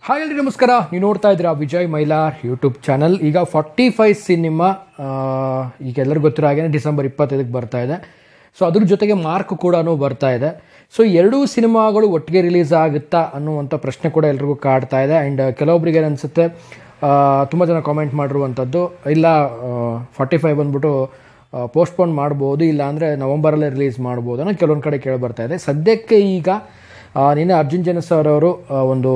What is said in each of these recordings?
Hi ಎಲ್ರಿ ನಮಸ್ಕಾರ. ನೀವು ನೋಡ್ತಾ ಇದ್ದೀರಾ ವಿಜಯ್ ಮೈಲಾರ್ ಯೂಟ್ಯೂಬ್ ಚಾನಲ್. ಈಗ 45 ಸಿನಿಮಾ ಈಗ ಎಲ್ಲರಿಗೂ ಗೊತ್ತಿರೋ ಹಾಗೆ ಡಿಸೆಂಬರ್ 25ಕ್ಕೆ ಬರ್ತಾ ಇದೆ. ಸೊ ಅದ್ರ ಜೊತೆಗೆ ಮಾರ್ಕ್ ಕೂಡ ಬರ್ತಾ ಇದೆ. ಸೊ ಎರಡೂ ಸಿನಿಮಾಗಳು ಒಟ್ಟಿಗೆ ರಿಲೀಸ್ ಆಗುತ್ತಾ ಅನ್ನುವಂಥ ಪ್ರಶ್ನೆ ಕೂಡ ಎಲ್ರಿಗೂ ಕಾಡ್ತಾ ಇದೆ. ಆ್ಯಂಡ್ ಕೆಲವೊಬ್ರಿಗೆ ಅನಿಸುತ್ತೆ, ತುಂಬ ಜನ ಕಾಮೆಂಟ್ ಮಾಡಿರುವಂಥದ್ದು, ಇಲ್ಲ 45 ಬಂದ್ಬಿಟ್ಟು ಪೋಸ್ಟ್ಪೋನ್ ಮಾಡ್ಬೋದು, ಇಲ್ಲ ಅಂದರೆ ನವಂಬರಲ್ಲೇ ರಿಲೀಸ್ ಮಾಡ್ಬೋದು ಅನ್ನೋ ಕೆಲವೊಂದು ಕಡೆ ಕೇಳಿ ಬರ್ತಾ ಇದೆ. ಸದ್ಯಕ್ಕೆ ಈಗ ನಿನ್ನೆ ಅರ್ಜುನ್ ಜನ ಸರ್ ಅವರು ಒಂದು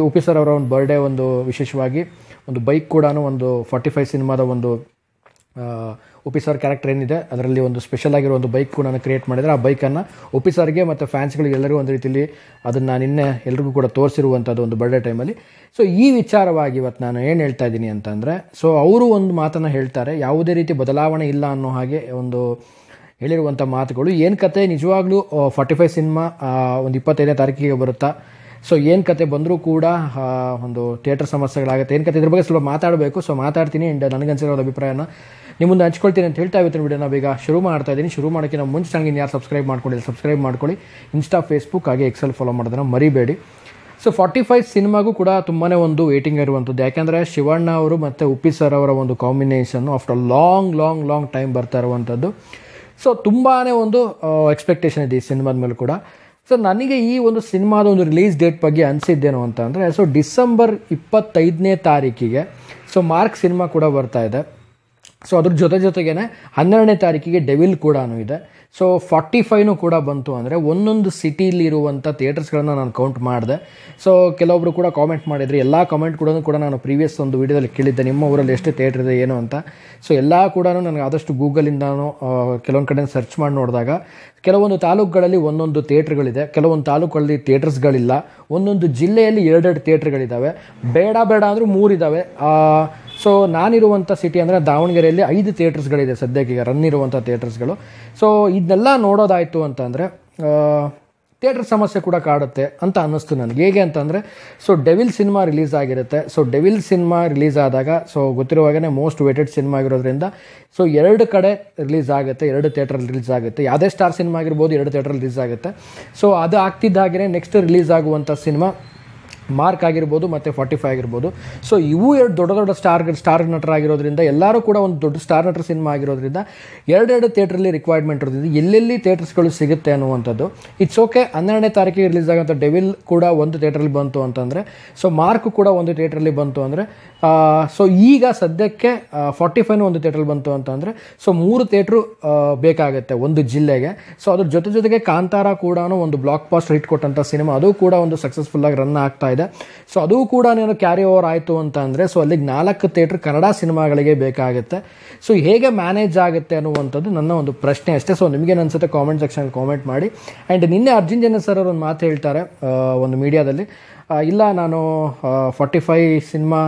ಉಪಿ ಸರ್ ಅವರ ಒಂದು ಬರ್ಡೇ ಒಂದು ವಿಶೇಷವಾಗಿ ಒಂದು ಬೈಕ್ ಕೂಡ ಒಂದು 45 ಸಿನಿಮಾದ ಒಂದು ಉಪಿ ಸರ್ ಕ್ಯಾರೆಕ್ಟರ್ ಏನಿದೆ ಅದರಲ್ಲಿ ಒಂದು ಸ್ಪೆಷಲ್ ಆಗಿರೋ ಒಂದು ಬೈಕ್ ಕೂಡ ಕ್ರಿಯೇಟ್ ಮಾಡಿದರೆ ಆ ಬೈಕನ್ನು ಉಪಿ ಸರ್ಗೆ ಮತ್ತು ಫ್ಯಾನ್ಸ್ಗಳಿಗೆ ಎಲ್ಲರಿಗೂ ಒಂದು ರೀತಿಯಲ್ಲಿ ಅದನ್ನು ನಿನ್ನೆ ಎಲ್ರಿಗೂ ಕೂಡ ತೋರಿಸಿರುವಂಥದ್ದು ಒಂದು ಬರ್ಡೇ ಟೈಮಲ್ಲಿ. ಸೊ ಈ ವಿಚಾರವಾಗಿ ಇವತ್ತು ನಾನು ಏನು ಹೇಳ್ತಾ ಇದ್ದೀನಿ ಅಂತಂದರೆ, ಸೊ ಅವರು ಒಂದು ಮಾತನ್ನು ಹೇಳ್ತಾರೆ, ಯಾವುದೇ ರೀತಿ ಬದಲಾವಣೆ ಇಲ್ಲ ಅನ್ನೋ ಹಾಗೆ ಒಂದು ಹೇಳಿರುವಂಥ ಮಾತುಗಳು. ಏನು ಕತೆ ನಿಜವಾಗ್ಲೂ 45 ಸಿನಿಮಾ ಒಂದು 25ನೇ ತಾರೀಕಿಗೆ ಬರುತ್ತಾ, ಸೊ ಏನು ಕತೆ ಬಂದರೂ ಕೂಡ ಒಂದು ಥಿಯೇಟರ್ ಸಮಸ್ಯೆಗಳಾಗುತ್ತೆ, ಏನು ಕತೆ ಇದ್ರ ಬಗ್ಗೆ ಸ್ವಲ್ಪ ಮಾತಾಡಬೇಕು. ಸೊ ಮಾತಾಡ್ತೀನಿ ಆ್ಯಂಡ್ ನನಗನ್ಸಿರೋ ಅಭಿಪ್ರಾಯನ ನಿಮ್ಮ ಮುಂದೆ ಹಂಚ್ಕೊಳ್ತೀನಿ ಅಂತ ಹೇಳ್ತಾ ಇವತ್ತಿನ ವಿಡಿಯೋನ ಬೇಗ ಶುರು ಮಾಡ್ತಾ ಇದ್ದೀನಿ. ಶುರು ಮಾಡೋಕ್ಕೆ ನಾವು ಮುಂಚೆ ನನಗೆ ಯಾರು ಸಬ್ಸ್ಕ್ರೈಬ್ ಮಾಡ್ಕೊಂಡಿಲ್ಲ ಸಬ್ಸ್ಕ್ರೈಬ್ ಮಾಡ್ಕೊಳ್ಳಿ. ಇನ್ಸ್ಟಾ, ಫೇಸ್ಬುಕ್ ಹಾಗೆ ಎಕ್ಸೆಲ್ ಫಾಲೋ ಮಾಡೋದನ್ನು ಮರಿಬೇಡಿ. ಸೊ 45 ಸಿನಿಮಾಗೂ ಕೂಡ ತುಂಬಾ ಒಂದು ವೇಟಿಂಗ್ ಇರುವಂಥದ್ದು. ಯಾಕೆಂದರೆ ಶಿವಣ್ಣ ಅವರು ಮತ್ತು ಉಪಿ ಸರ್ ಅವರ ಒಂದು ಕಾಂಬಿನೇಷನ್ನು ಆಫ್ಟರ್ ಲಾಂಗ್ ಟೈಮ್ ಬರ್ತಾ ಇರುವಂಥದ್ದು. ಸೊ ತುಂಬಾ ಒಂದು ಎಕ್ಸ್ಪೆಕ್ಟೇಷನ್ ಇದೆ ಈ ಸಿನಿಮಾದ ಮೇಲೆ ಕೂಡ. ಸೊ ನನಗೆ ಈ ಒಂದು ಸಿನಿಮಾದ ಒಂದು ರಿಲೀಸ್ ಡೇಟ್ ಬಗ್ಗೆ ಅನಿಸಿದ್ದೇನು ಅಂತ ಅಂದರೆ, ಸೊ ಡಿಸೆಂಬರ್ 25ನೇ ತಾರೀಕಿಗೆ ಸೊ ಮಾರ್ಕ್ ಸಿನಿಮಾ ಕೂಡ ಬರ್ತಾ ಇದೆ. ಸೊ ಅದ್ರ ಜೊತೆಗೇ 12ನೇ ತಾರೀಕಿಗೆ ಡೆವಿಲ್ ಕೂಡ ಇದೆ. ಸೊ 45 ಕೂಡ ಬಂತು ಅಂದರೆ ಒಂದೊಂದು ಸಿಟಿಲಿರುವಂಥ ಥಿಯೇಟರ್ಸ್ಗಳನ್ನು ನಾನು ಕೌಂಟ್ ಮಾಡಿದೆ. ಸೊ ಕೆಲವೊಬ್ರು ಕೂಡ ಕಾಮೆಂಟ್ ಮಾಡಿದ್ರು, ಎಲ್ಲ ಕಾಮೆಂಟ್ ಕೂಡ ನಾನು ಪ್ರೀವಿಯಸ್ ಒಂದು ವೀಡಿಯೋದಲ್ಲಿ ಕೇಳಿದ್ದೆ, ನಿಮ್ಮ ಊರಲ್ಲಿ ಎಷ್ಟು ಥಿಯೇಟರ್ ಇದೆ ಏನು ಅಂತ. ಸೊ ಎಲ್ಲ ಕೂಡ ನನಗೆ ಆದಷ್ಟು ಗೂಗಲಿಂದನೂ ಕೆಲವೊಂದು ಕಡೆ ಸರ್ಚ್ ಮಾಡಿ ನೋಡಿದಾಗ ಕೆಲವೊಂದು ತಾಲೂಕುಗಳಲ್ಲಿ ಒಂದೊಂದು ಥಿಯೇಟ್ರ್ಗಳಿದೆ, ಕೆಲವೊಂದು ತಾಲೂಕುಗಳಲ್ಲಿ ಥಿಯೇಟರ್ಸ್ಗಳಿಲ್ಲ, ಒಂದೊಂದು ಜಿಲ್ಲೆಯಲ್ಲಿ 2 ಥಿಯೇಟ್ರ್ಗಳಿದ್ದಾವೆ, ಬೇಡ ಅಂದರೂ 3 ಇದ್ದಾವೆ. ಸೊ ನಾನಿರುವಂಥ ಸಿಟಿ ಅಂದರೆ ದಾವಣಗೆರೆಯಲ್ಲಿ 5 ಥಿಯೇಟರ್ಸ್ಗಳಿದೆ ಸದ್ಯಕ್ಕೆ ರನ್ ಇರುವಂಥ ಥಿಯೇಟರ್ಸ್ಗಳು. ಸೊ ಇದನ್ನೆಲ್ಲ ನೋಡೋದಾಯಿತು ಅಂತಂದರೆ ಥಿಯೇಟರ್ ಸಮಸ್ಯೆ ಕೂಡ ಕಾಡುತ್ತೆ ಅಂತ ಅನ್ನಿಸ್ತು ನನಗೆ. ಹೇಗೆ ಅಂತಂದರೆ, ಸೊ ಡೆವಿಲ್ ಸಿನಿಮಾ ರಿಲೀಸ್ ಆಗಿರುತ್ತೆ. ಸೊ ಡೆವಿಲ್ ಸಿನಿಮಾ ರಿಲೀಸ್ ಆದಾಗ ಸೊ ಗೊತ್ತಿರುವಾಗೇ ಮೋಸ್ಟ್ ವೇಟೆಡ್ ಸಿನಿಮಾ ಆಗಿರೋದ್ರಿಂದ ಸೊ 2 ಕಡೆ ರಿಲೀಸ್ ಆಗುತ್ತೆ, 2 ಥಿಯೇಟ್ರಲ್ಲಿ ರಿಲೀಸ್ ಆಗುತ್ತೆ. ಯಾವುದೇ ಸ್ಟಾರ್ ಸಿನಿಮಾ ಆಗಿರ್ಬೋದು 2 ಥಿಯೇಟ್ರಲ್ಲಿ ರಿಲೀಸ್ ಆಗುತ್ತೆ. ಸೊ ಅದು ಆಗ್ತಿದ್ದ ಹಾಗೆಯೇ ನೆಕ್ಸ್ಟ್ ರಿಲೀಸ್ ಆಗುವಂಥ ಸಿನಿಮಾ ಮಾರ್ಕ್ ಆಗಿರ್ಬೋದು ಮತ್ತು 45 ಆಗಿರ್ಬೋದು. ಸೊ ಇವು 2 ದೊಡ್ಡ ಸ್ಟಾರ್ ನಟರಾಗಿರೋದ್ರಿಂದ, ಎಲ್ಲರೂ ಕೂಡ ಒಂದು ದೊಡ್ಡ ಸ್ಟಾರ್ ನಟರ ಸಿನಿಮಾ ಆಗಿರೋದ್ರಿಂದ 2 ಥಿಯೇಟ್ರಲ್ಲಿ ರಿಕ್ವೈರ್ಮೆಂಟ್ ಇರೋದ್ರಿಂದ ಎಲ್ಲೆಲ್ಲಿ ಥಿಯೇಟರ್ಸ್ಗಳು ಸಿಗುತ್ತೆ ಅನ್ನುವಂಥದ್ದು. It's okay. 12ನೇ ತಾರೀಕಿಗೆ ರಿಲೀಸ್ ಆಗೋಂಥ ಡೆವಿಲ್ ಕೂಡ ಒಂದು ಥಿಯೇಟ್ರಲ್ಲಿ ಬಂತು ಅಂತಂದರೆ, ಸೊ ಮಾರ್ಕ್ ಕೂಡ ಒಂದು ಥಿಯೇಟ್ರಲ್ಲಿ ಬಂತು ಅಂದರೆ, ಸೊ ಈಗ ಸದ್ಯಕ್ಕೆ 45 ಒಂದು ಥಿಯೇಟ್ರಲ್ಲಿ ಬಂತು ಅಂತಂದರೆ ಸೊ 3 ಥಿಯೇಟ್ರು ಬೇಕಾಗುತ್ತೆ ಒಂದು ಜಿಲ್ಲೆಗೆ. ಸೊ ಅದ್ರ ಜೊತೆಗೆ ಕಾಂತಾರ ಕೂಡ ಒಂದು ಬ್ಲಾಕ್ ಬಾಸ್ಟರ್ ಹಿಟ್ ಕೊಟ್ಟಂಥ ಸಿನಿಮಾ, ಅದು ಕೂಡ ಒಂದು ಸಕ್ಸಸ್ಫುಲ್ಲಾಗಿ ರನ್ ಆಗ್ತಾ ಇದೆ. ಸೊ ಅದು ಕೂಡ ಕ್ಯಾರಿ ಓವರ್ ಆಯಿತು ಅಂತ ಅಂದರೆ ಸೊ ಅಲ್ಲಿಗೆ 4 ಥಿಯೇಟ್ರ್ ಕನ್ನಡ ಸಿನಿಮಾಗಳಿಗೆ ಬೇಕಾಗುತ್ತೆ. ಸೊ ಹೇಗೆ ಮ್ಯಾನೇಜ್ ಆಗುತ್ತೆ ಅನ್ನುವಂಥದ್ದು ನನ್ನ ಒಂದು ಪ್ರಶ್ನೆ ಅಷ್ಟೇ. ಸೊ ನಿಮಗೇನು ಅನಿಸುತ್ತೆ ಕಾಮೆಂಟ್ ಸೆಕ್ಷನಲ್ಲಿ ಕಾಮೆಂಟ್ ಮಾಡಿ. ಆ್ಯಂಡ್ ನಿನ್ನೆ ಅರ್ಜುನ್ ಜನ ಸರ್ ಅವರು ಒಂದು ಮಾತು ಹೇಳ್ತಾರೆ ಒಂದು ಮೀಡಿಯಾದಲ್ಲಿ, ಇಲ್ಲ ನಾನು 45 ಸಿನಿಮಾ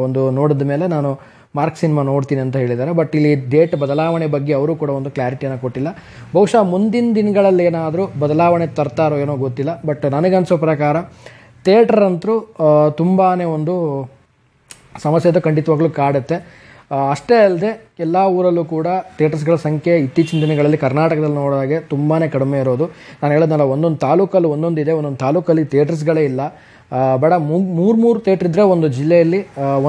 ಒಂದು ನೋಡಿದ ಮೇಲೆ ನಾನು ಮಾರ್ಕ್ ಸಿನಿಮಾ ನೋಡ್ತೀನಿ ಅಂತ ಹೇಳಿದ್ದಾರೆ. ಬಟ್ ಇಲ್ಲಿ ಡೇಟ್ ಬದಲಾವಣೆ ಬಗ್ಗೆ ಅವರು ಕೂಡ ಒಂದು ಕ್ಲಾರಿಟಿಯನ್ನು ಕೊಟ್ಟಿಲ್ಲ. ಬಹುಶಃ ಮುಂದಿನ ದಿನಗಳಲ್ಲಿ ಏನಾದರೂ ಬದಲಾವಣೆ ತರ್ತಾರೋ ಏನೋ ಗೊತ್ತಿಲ್ಲ. ಬಟ್ ನನಗನ್ಸೋ ಪ್ರಕಾರ ಥಿಯೇಟರ್ ಅಂತೂ ತುಂಬಾ ಒಂದು ಸಮಸ್ಯೆ ಅದು ಖಂಡಿತವಾಗ್ಲೂ ಕಾಡುತ್ತೆ. ಅಷ್ಟೇ ಅಲ್ಲದೆ ಎಲ್ಲ ಊರಲ್ಲೂ ಕೂಡ ಥಿಯೇಟರ್ಸ್ಗಳ ಸಂಖ್ಯೆ ಇತ್ತೀಚಿನ ದಿನಗಳಲ್ಲಿ ಕರ್ನಾಟಕದಲ್ಲಿ ನೋಡೋದಾಗೆ ತುಂಬಾ ಕಡಿಮೆ ಇರೋದು. ನಾನು ಹೇಳೋದಲ್ಲ, ಒಂದೊಂದು ತಾಲೂಕಲ್ಲಿ ಒಂದೊಂದಿದೆ, ಒಂದೊಂದು ತಾಲೂಕಲ್ಲಿ ಥಿಯೇಟರ್ಸ್ಗಳೇ ಇಲ್ಲ. ಬೇಡ 3 ಥಿಯೇಟ್ರ್ ಇದ್ದರೆ ಒಂದು ಜಿಲ್ಲೆಯಲ್ಲಿ,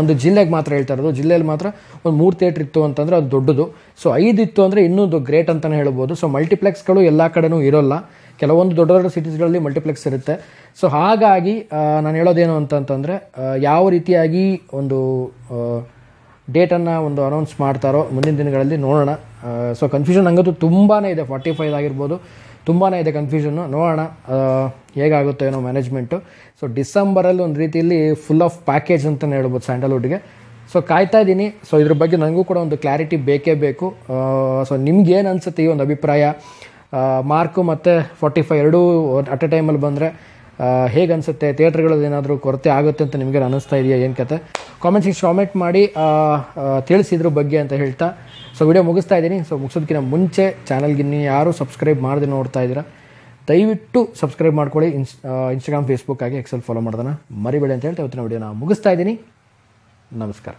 ಒಂದು ಜಿಲ್ಲೆಗೆ ಮಾತ್ರ ಹೇಳ್ತಾ ಇರೋದು, ಜಿಲ್ಲೆಯಲ್ಲಿ ಮಾತ್ರ ಒಂದು 3 ಥಿಯೇಟ್ರ್ ಇತ್ತು ಅಂತಂದರೆ ಅದು ದೊಡ್ಡದು. ಸೊ 5 ಇತ್ತು ಅಂದರೆ ಇನ್ನೂ ಗ್ರೇಟ್ ಅಂತಲೇ ಹೇಳ್ಬೋದು. ಸೊ ಮಲ್ಟಿಪ್ಲೆಕ್ಸ್ಗಳು ಎಲ್ಲ ಕಡೆನೂ ಇರೋಲ್ಲ, ಕೆಲವೊಂದು ದೊಡ್ಡ ಸಿಟೀಸ್ಗಳಲ್ಲಿ ಮಲ್ಟಿಪ್ಲೆಕ್ಸ್ ಇರುತ್ತೆ. ಸೊ ಹಾಗಾಗಿ ನಾನು ಹೇಳೋದೇನು ಅಂತಂತಂದರೆ, ಯಾವ ರೀತಿಯಾಗಿ ಒಂದು ಡೇಟನ್ನು ಒಂದು ಅನೌನ್ಸ್ ಮಾಡ್ತಾರೋ ಮುಂದಿನ ದಿನಗಳಲ್ಲಿ ನೋಡೋಣ. ಸೊ ಕನ್ಫ್ಯೂಷನ್ ಹಂಗಂತೂ ತುಂಬಾ ಇದೆ, 45 ಆಗಿರ್ಬೋದು, ತುಂಬಾ ಇದೆ ಕನ್ಫ್ಯೂಷನ್ನು. ನೋಡೋಣ ಹೇಗಾಗುತ್ತೆ ಏನೋ ಮ್ಯಾನೇಜ್ಮೆಂಟು. ಸೊ ಡಿಸೆಂಬರಲ್ಲಿ ಒಂದು ರೀತಿಯಲ್ಲಿ ಫುಲ್ ಆಫ್ ಪ್ಯಾಕೇಜ್ ಅಂತಲೇ ಹೇಳ್ಬೋದು ಸ್ಯಾಂಡಲ್ವುಡ್ಗೆ. ಸೊ ಕಾಯ್ತಾ ಇದ್ದೀನಿ. ಸೊ ಇದ್ರ ಬಗ್ಗೆ ನನಗೂ ಕೂಡ ಒಂದು ಕ್ಲಾರಿಟಿ ಬೇಕೇ ಬೇಕು. ಸೊ ನಿಮ್ಗೇನು ಅನಿಸುತ್ತೆ ಈ ಒಂದು ಅಭಿಪ್ರಾಯ? ಮಾರ್ಕು ಮತ್ತು 45 ಎರಡೂ ಅಟ್ ಎ ಟೈಮಲ್ಲಿ ಬಂದರೆ ಹೇಗೆ ಅನಿಸುತ್ತೆ? ಥಿಯೇಟ್ರ್ಗಳಲ್ಲಿ ಏನಾದರೂ ಕೊರತೆ ಆಗುತ್ತೆ ಅಂತ ನಿಮಗೆ ಅನ್ನಿಸ್ತಾ ಇದೆಯಾ? ಏನು ಕತೆ ಕಾಮೆಂಟ್ ಮಾಡಿ ತಿಳಿಸಿದ್ರ ಬಗ್ಗೆ ಅಂತ ಹೇಳ್ತಾ ಸೊ ವಿಡಿಯೋ ಮುಗಿಸ್ತಾ ಇದ್ದೀನಿ. ಸೊ ಮುಗಿಸೋದಕ್ಕಿಂತ ಮುಂಚೆ ಚಾನಲ್ಗೆ ಇನ್ನೂ ಯಾರು ಸಬ್ಸ್ಕ್ರೈಬ್ ಮಾಡದೆ ನೋಡ್ತಾ ಇದ್ದೀರಾ, ದಯವಿಟ್ಟು ಸಬ್ಸ್ಕ್ರೈಬ್ ಮಾಡ್ಕೊಳ್ಳಿ. ಇನ್ಸ್ಟಾಗ್ರಾಮ್, ಫೇಸ್ಬುಕ್ ಆಗಿ ಎಕ್ಸೆಲ್ ಫಾಲೋ ಮಾಡೋದನ್ನು ಮರಿಬೇಡಿ ಅಂತ ಹೇಳ್ತಾ ಇವತ್ತಿನ ವಿಡಿಯೋನ ಮುಗಿಸ್ತಾ ಇದ್ದೀನಿ. ನಮಸ್ಕಾರ.